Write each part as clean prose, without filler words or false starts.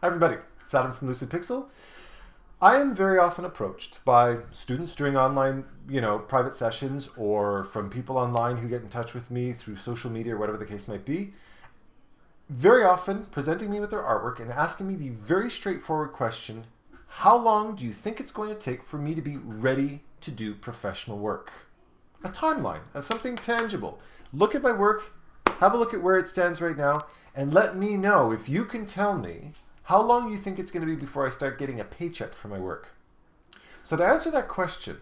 Hi everybody, it's Adam from LUCIDPIXUL. I am very often approached by students during online, private sessions, or from people online who get in touch with me through social media or whatever the case might be, very often presenting me with their artwork and asking me the very straightforward question, how long do you think it's going to take for me to be ready to do professional work? A timeline, something tangible. Look at my work, have a look at where it stands right now, and let me know if you can tell me how long you think it's going to be before I start getting a paycheck for my work. So to answer that question,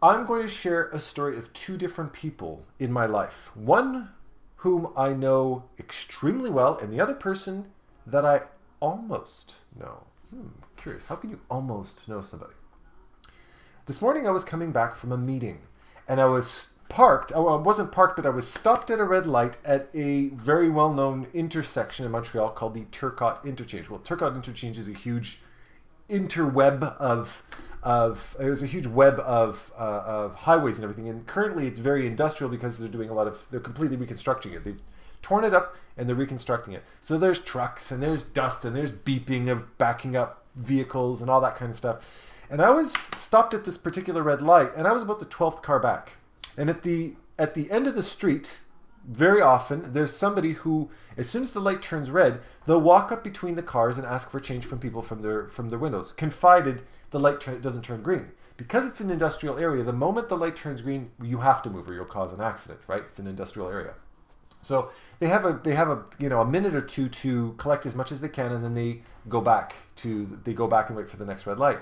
I'm going to share a story of two different people in my life. One whom I know extremely well, and the other person that I almost know. Curious, how can you almost know somebody? This morning I was coming back from a meeting, and I was parked. I wasn't parked, but I was stopped at a red light at a very well-known intersection in Montreal called the Turcotte Interchange. Well, Turcotte Interchange is a huge interweb of highways and everything. And currently, it's very industrial because they're completely reconstructing it. They've torn it up and they're reconstructing it. So there's trucks and there's dust and there's beeping of backing up vehicles and all that kind of stuff. And I was stopped at this particular red light, and I was about the 12th car back. And at the end of the street, very often, there's somebody who, as soon as the light turns red, they'll walk up between the cars and ask for change from people from their windows, confided the light doesn't turn green. Because it's an industrial area, the moment the light turns green, you have to move or you'll cause an accident, right? It's an industrial area. So they have a minute or two to collect as much as they can, and then they go back and wait for the next red light.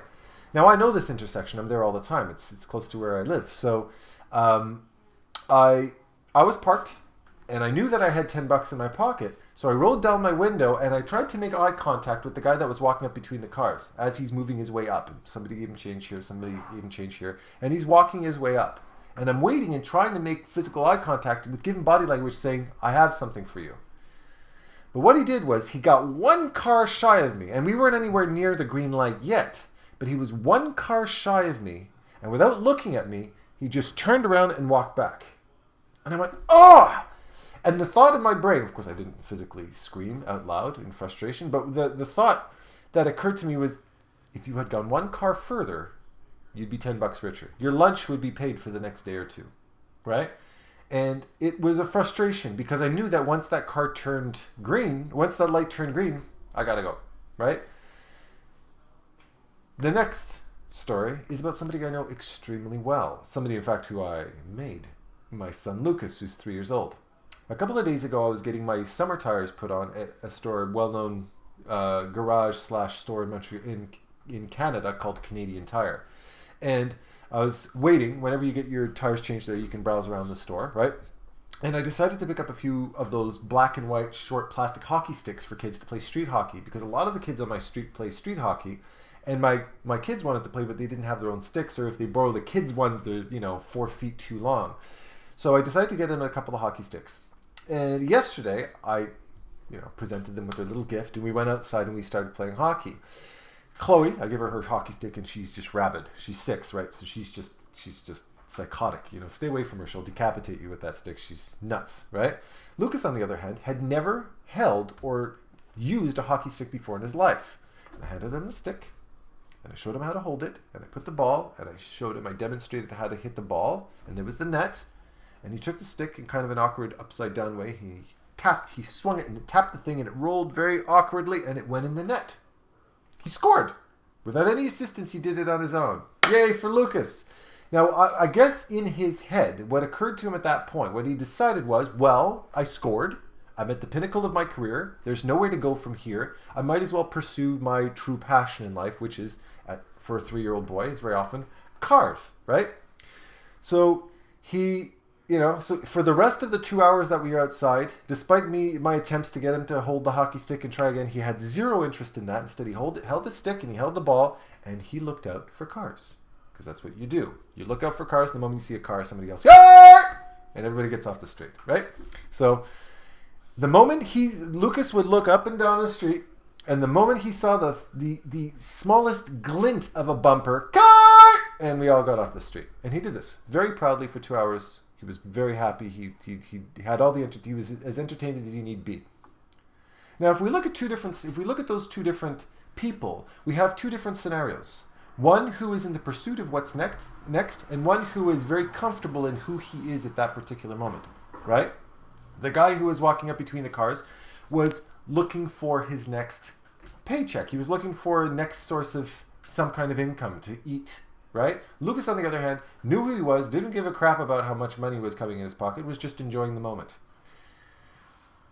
Now I know this intersection. I'm there all the time. It's close to where I live. So I was parked, and I knew that I had $10 in my pocket. So I rolled down my window and I tried to make eye contact with the guy that was walking up between the cars as he's moving his way up. And somebody gave him change here, somebody gave him change here, and he's walking his way up. And I'm waiting and trying to make physical eye contact with giving body language saying, I have something for you. But what he did was he got one car shy of me, and we weren't anywhere near the green light yet, but he was one car shy of me, and without looking at me, he just turned around and walked back. And I went, oh! And the thought in my brain, of course I didn't physically scream out loud in frustration, but the thought that occurred to me was, if you had gone one car further, you'd be $10 richer. Your lunch would be paid for the next day or two, right? And it was a frustration because I knew that once that light turned green, I gotta go, right? The next story is about somebody I know extremely well. Somebody, in fact, who I made. My son Lucas, who's 3 years old. A couple of days ago, I was getting my summer tires put on at a store, well-known garage/store in Montreal, in Canada called Canadian Tire. And I was waiting. Whenever you get your tires changed there, you can browse around the store, right? And I decided to pick up a few of those black and white short plastic hockey sticks for kids to play street hockey, because a lot of the kids on my street play street hockey. And my kids wanted to play, but they didn't have their own sticks, or if they borrow the kids' ones, they're 4 feet too long. So I decided to get them a couple of hockey sticks. And yesterday, I presented them with their little gift, and we went outside and we started playing hockey. Chloe, I give her hockey stick, and she's just rabid. She's 6, right? So she's just psychotic. Stay away from her. She'll decapitate you with that stick. She's nuts, right? Lucas, on the other hand, had never held or used a hockey stick before in his life. And I handed him the stick. And I showed him how to hold it, and I put the ball, and I demonstrated how to hit the ball, and there was the net, and he took the stick in kind of an awkward upside down way. He swung it and tapped the thing, and it rolled very awkwardly, and it went in the net. He scored. Without any assistance, he did it on his own. Yay for Lucas. Now, I guess in his head, what occurred to him at that point, what he decided was, well, I scored. I'm at the pinnacle of my career. There's nowhere to go from here. I might as well pursue my true passion in life, which is, for a 3-year-old boy, is very often cars, right? So so for the rest of the 2 hours that we were outside, despite my attempts to get him to hold the hockey stick and try again, he had zero interest in that. Instead, he held the stick and he held the ball, and he looked out for cars, because that's what you do. You look out for cars. The moment you see a car, somebody else, and everybody gets off the street, right? So the moment Lucas would look up and down the street, and the moment he saw the smallest glint of a bumper, car, and we all got off the street. And he did this very proudly for 2 hours. He was very happy. He had all he was as entertained as he need be. Now, if we look at those two different people, we have two different scenarios. One who is in the pursuit of what's next, and one who is very comfortable in who he is at that particular moment, right? The guy who was walking up between the cars was looking for his next paycheck. He was looking for a next source of some kind of income to eat, right? Lucas, on the other hand, knew who he was, didn't give a crap about how much money was coming in his pocket, was just enjoying the moment.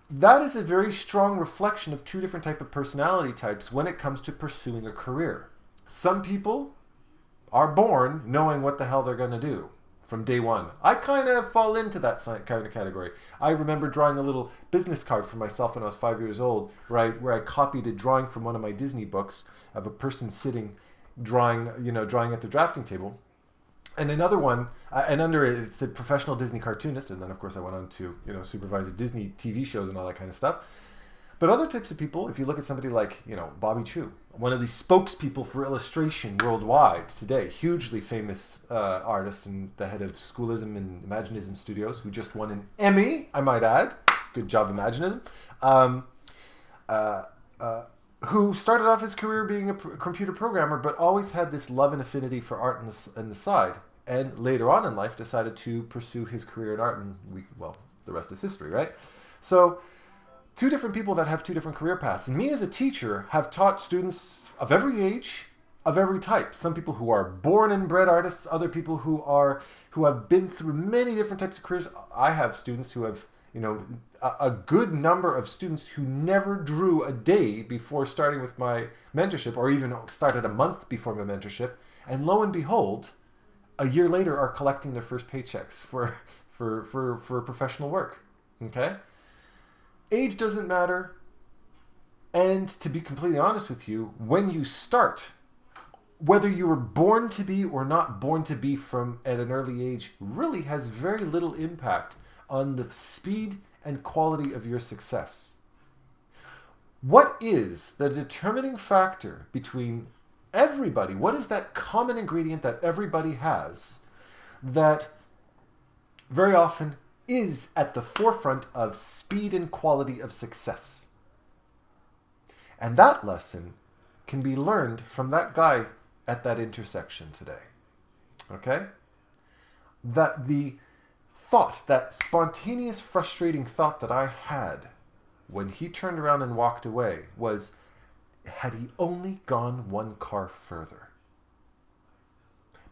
That is a very strong reflection of two different types of personality types when it comes to pursuing a career. Some people are born knowing what the hell they're going to do from day one. I kind of fall into that kind of category. I remember drawing a little business card for myself when I was 5 years old, where I copied a drawing from one of my Disney books of a person sitting drawing at the drafting table. And another one, and under it said professional Disney cartoonist, and then of course I went on to supervise the Disney TV shows and all that kind of stuff. But other types of people, if you look at somebody like Bobby Chiu, one of the spokespeople for illustration worldwide today, hugely famous artist and the head of Schoolism and Imaginism Studios, who just won an Emmy, I might add. Good job, Imaginism. Who started off his career being a computer programmer, but always had this love and affinity for art on the side. And later on in life decided to pursue his career in art, and the rest is history, right? So, two different people that have two different career paths. And me as a teacher have taught students of every age, of every type. Some people who are born and bred artists, other people who have been through many different types of careers. I have students who have, a good number of students who never drew a day before starting with my mentorship, or even started a month before my mentorship. And lo and behold, a year later are collecting their first paychecks for professional work. Okay? Age doesn't matter. And to be completely honest with you, when you start, whether you were born to be or not born to be from at an early age, really has very little impact on the speed and quality of your success. What is the determining factor between everybody? What is that common ingredient that everybody has that very often is at the forefront of speed and quality of success? And that lesson can be learned from that guy at that intersection today. Okay? That the thought, that spontaneous, frustrating thought that I had when he turned around and walked away was, had he only gone one car further?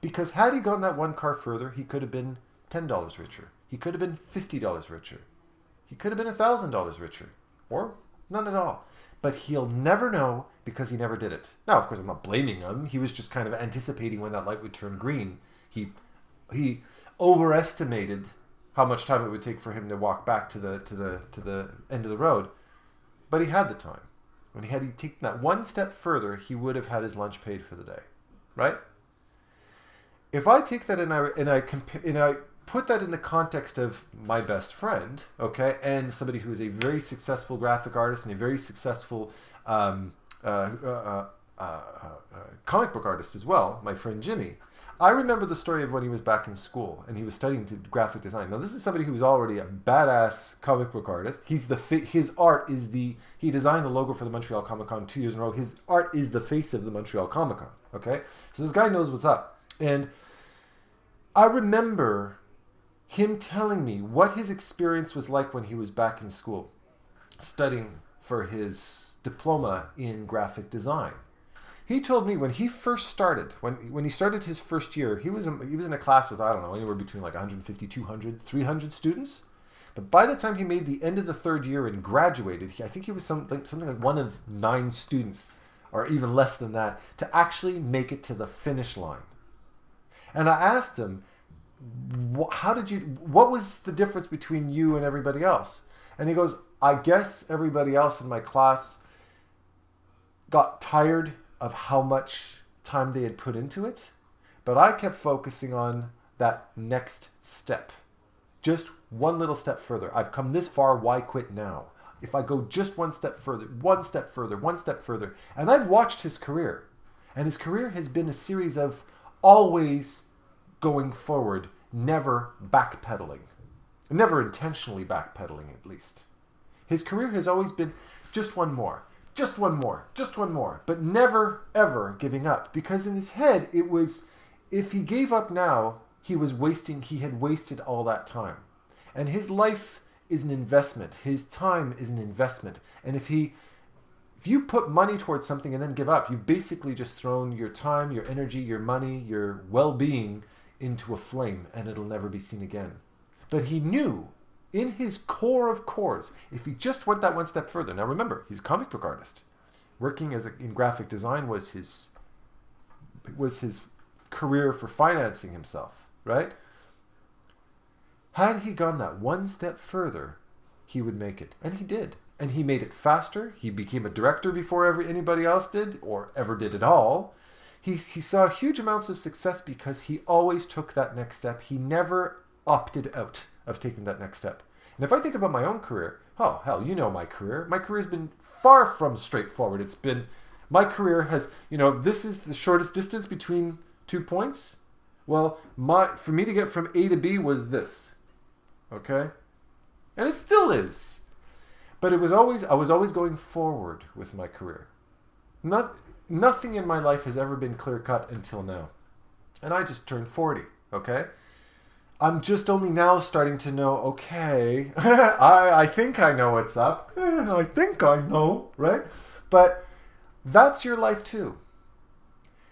Because had he gone that one car further, he could have been $10 richer. He could have been $50 richer. He could have been $1,000 richer. Or none at all. But he'll never know because he never did it. Now, of course, I'm not blaming him. He was just kind of anticipating when that light would turn green. He overestimated how much time it would take for him to walk back to the end of the road. But he had the time. When he taken that one step further, he would have had his lunch paid for the day. Right? If I take that and I put that in the context of my best friend, okay, and somebody who is a very successful graphic artist and a very successful comic book artist as well, my friend Jimmy. I remember the story of when he was back in school and he was studying graphic design. Now, this is somebody who was already a badass comic book artist. He designed the logo for the Montreal Comic Con 2 years in a row. His art is the face of the Montreal Comic Con, okay? So this guy knows what's up. And I remember him telling me what his experience was like when he was back in school, studying for his diploma in graphic design. He told me when he first started, when he started his first year, he was in a class with, I don't know, anywhere between like 150, 200, 300 students. But by the time he made the end of the third year and graduated, I think he was something like one of 9 students, or even less than that, to actually make it to the finish line. And I asked him, what was the difference between you and everybody else? And he goes, I guess everybody else in my class got tired of how much time they had put into it, but I kept focusing on that next step. Just one little step further. I've come this far, why quit now? If I go just one step further, one step further, one step further. And I've watched his career, and his career has been a series of always going forward, never backpedaling. Never intentionally backpedaling, at least. His career has always been just one more, just one more, just one more, but never, ever giving up. Because in his head, it was, if he gave up now, he had wasted all that time. And his life is an investment. His time is an investment. And if you put money towards something and then give up, you've basically just thrown your time, your energy, your money, your well-being into a flame, and it'll never be seen again. But he knew in his core of cores, if he just went that one step further. Now remember, he's a comic book artist. Working in graphic design was his career for financing himself, right? Had he gone that one step further, he would make it. And he did. And he made it faster. He became a director before anybody else did, or ever did at all. He saw huge amounts of success because he always took that next step. He never opted out of taking that next step. And if I think about my own career, oh, hell, you know my career. My career has been far from straightforward. My career has, this is the shortest distance between 2 points. Well, for me to get from A to B was this, okay? And it still is. But I was always going forward with my career. Nothing in my life has ever been clear-cut until now. And I just turned 40, okay? I'm just only now starting to know, okay, I think I know what's up. I think I know, right? But that's your life too.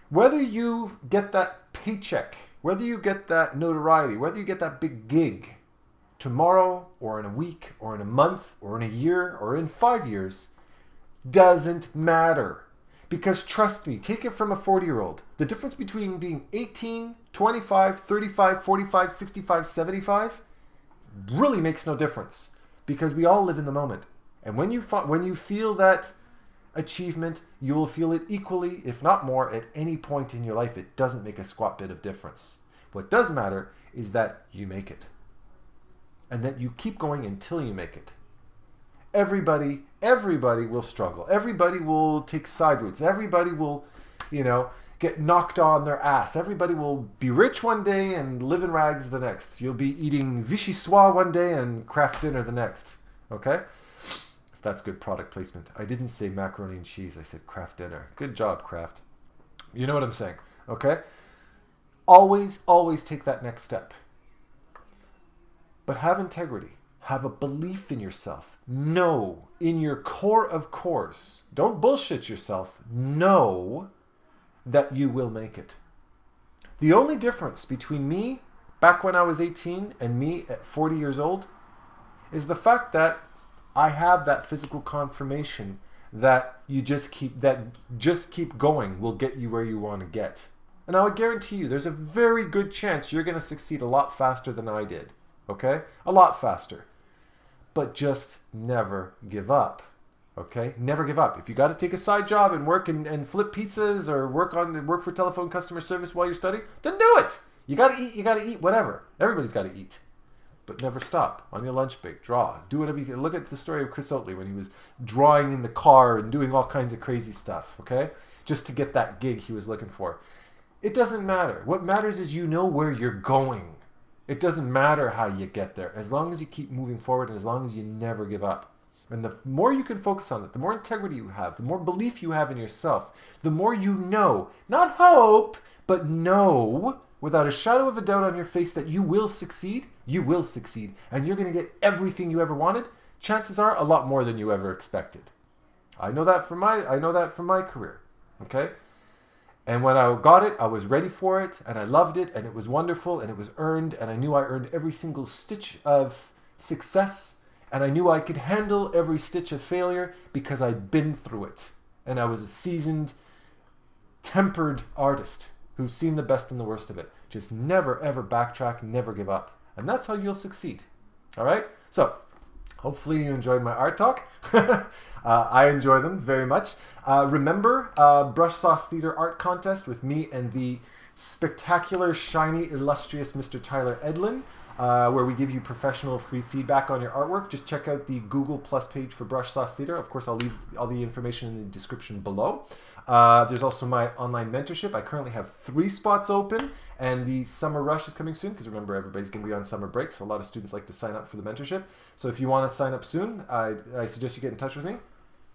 Whether you get that paycheck, whether you get that notoriety, whether you get that big gig tomorrow or in a week or in a month or in a year or in 5 years, doesn't matter. Because trust me, take it from a 40-year-old. The difference between being 18, 25, 35, 45, 65, 75 really makes no difference. Because we all live in the moment. And when you feel that achievement, you will feel it equally, if not more, at any point in your life. It doesn't make a squat bit of difference. What does matter is that you make it. And that you keep going until you make it. Everybody will struggle. Everybody will take side routes. Everybody will, get knocked on their ass. Everybody will be rich one day and live in rags the next. You'll be eating Vichy Soir one day and Kraft dinner the next. Okay? If that's good product placement. I didn't say macaroni and cheese. I said Kraft dinner. Good job, Kraft. You know what I'm saying. Okay? Always take that next step. But have integrity. Have a belief in yourself. Know in your core of cores. Don't bullshit yourself. Know that you will make it. The only difference between me back when I was 18 and me at 40 years old is the fact that I have that physical confirmation that just keep going will get you where you want to get. And I would guarantee you there's a very good chance you're going to succeed a lot faster than I did. Okay? A lot faster. But just never give up. Okay? Never give up. If you got to take a side job and work and flip pizzas or work for telephone customer service while you're studying, then do it. You got to eat, whatever. Everybody's got to eat. But never stop. On your lunch break, draw. Do whatever you can. Look at the story of Chris Oatley when he was drawing in the car and doing all kinds of crazy stuff, okay? Just to get that gig he was looking for. It doesn't matter. What matters is you know where you're going. It doesn't matter how you get there, as long as you keep moving forward and as long as you never give up. And the more you can focus on it, the more integrity you have, the more belief you have in yourself, the more you know, not hope, but know without a shadow of a doubt on your face that you will succeed, and you're going to get everything you ever wanted, chances are a lot more than you ever expected. I know that from my career, okay? And when I got it, I was ready for it, and I loved it, and it was wonderful, and it was earned, and I knew I earned every single stitch of success, and I knew I could handle every stitch of failure because I'd been through it. And I was a seasoned, tempered artist who's seen the best and the worst of it. Just never, ever backtrack, never give up. And that's how you'll succeed. All right? So, hopefully you enjoyed my art talk. I enjoy them very much. Remember, Brush Sauce Theater Art Contest with me and the spectacular, shiny, illustrious Mr. Tyler Edlin, where we give you professional free feedback on your artwork. Just check out the Google Plus page for Brush Sauce Theater. Of course, I'll leave all the information in the description below. There's also my online mentorship. I currently have 3 spots open, and the summer rush is coming soon, because remember, everybody's going to be on summer break, so a lot of students like to sign up for the mentorship. So if you want to sign up soon, I suggest you get in touch with me.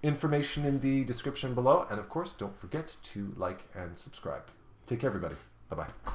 Information in the description below. And of course, don't forget to like and subscribe. Take care, everybody. Bye-bye.